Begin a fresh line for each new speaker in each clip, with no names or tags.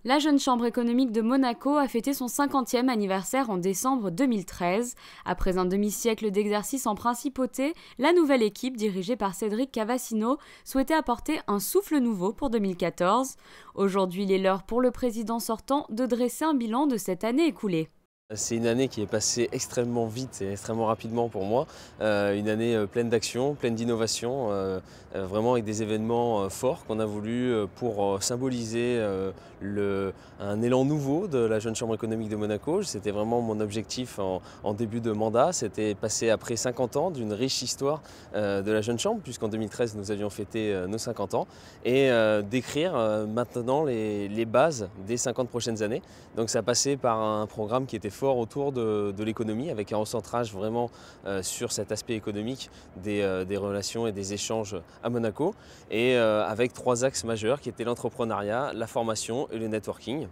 La Jeune Chambre économique de Monaco a fêté son 50e anniversaire en décembre 2013. Après un demi-siècle d'exercice en principauté, la nouvelle équipe, dirigée par Cédric Cavassino, souhaitait apporter un souffle nouveau pour 2014. Aujourd'hui, il est l'heure pour le président sortant de dresser un bilan de cette année écoulée.
C'est une année qui est passée extrêmement vite et extrêmement rapidement pour moi. Une année pleine d'action, pleine d'innovation, vraiment avec des événements forts qu'on a voulu pour symboliser un élan nouveau de la Jeune Chambre économique de Monaco. C'était vraiment mon objectif en début de mandat. C'était passer après 50 ans d'une riche histoire de la Jeune Chambre, puisqu'en 2013 nous avions fêté nos 50 ans, et d'écrire maintenant les bases des 50 prochaines années. Donc ça passait par un programme qui était fort autour de l'économie, avec un recentrage vraiment sur cet aspect économique des relations et des échanges à Monaco, et avec 3 axes majeurs qui étaient l'entrepreneuriat, la formation et le networking.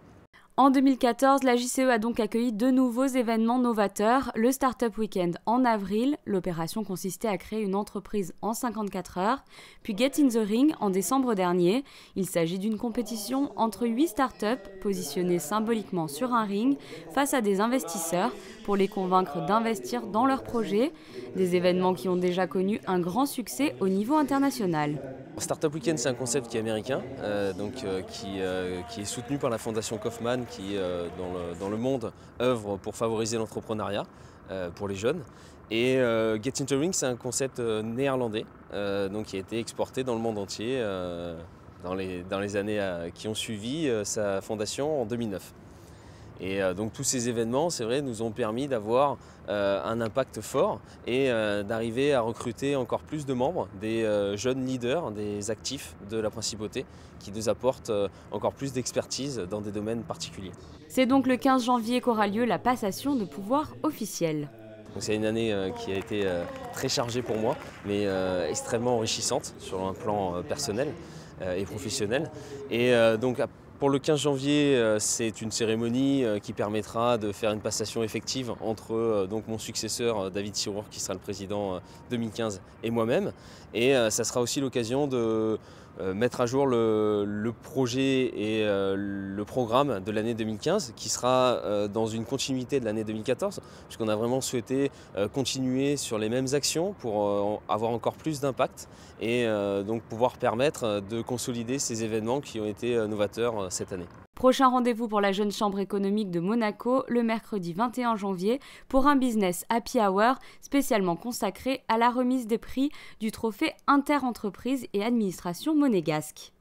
En 2014, la JCE a donc accueilli 2 nouveaux événements novateurs. Le Startup Weekend en avril, l'opération consistait à créer une entreprise en 54 heures, puis Get in the Ring en décembre dernier. Il s'agit d'une compétition entre 8 startups positionnées symboliquement sur un ring face à des investisseurs pour les convaincre d'investir dans leurs projets. Des événements qui ont déjà connu un grand succès au niveau international.
Startup Weekend, c'est un concept qui est américain, qui est soutenu par la fondation Kaufman, qui dans le monde œuvre pour favoriser l'entrepreneuriat pour les jeunes. Et Get in the Ring, c'est un concept néerlandais, qui a été exporté dans le monde entier dans les années qui ont suivi sa fondation en 2009. Et donc tous ces événements, c'est vrai, nous ont permis d'avoir un impact fort et d'arriver à recruter encore plus de membres, des jeunes leaders, des actifs de la principauté qui nous apportent encore plus d'expertise dans des domaines particuliers.
C'est donc le 15 janvier qu'aura lieu la passation de pouvoir officielle.
C'est une année qui a été très chargée pour moi, mais extrêmement enrichissante sur un plan personnel et professionnel. Et donc, pour le 15 janvier, c'est une cérémonie qui permettra de faire une passation effective entre mon successeur David Sirour, qui sera le président 2015, et moi-même. Et ça sera aussi l'occasion de mettre à jour le projet et le programme de l'année 2015, qui sera dans une continuité de l'année 2014, puisqu'on a vraiment souhaité continuer sur les mêmes actions pour avoir encore plus d'impact et donc pouvoir permettre de consolider ces événements qui ont été novateurs cette année.
Prochain rendez-vous pour la Jeune Chambre économique de Monaco, le mercredi 21 janvier, pour un business happy hour spécialement consacré à la remise des prix du trophée Inter-entreprise et administration monégasque.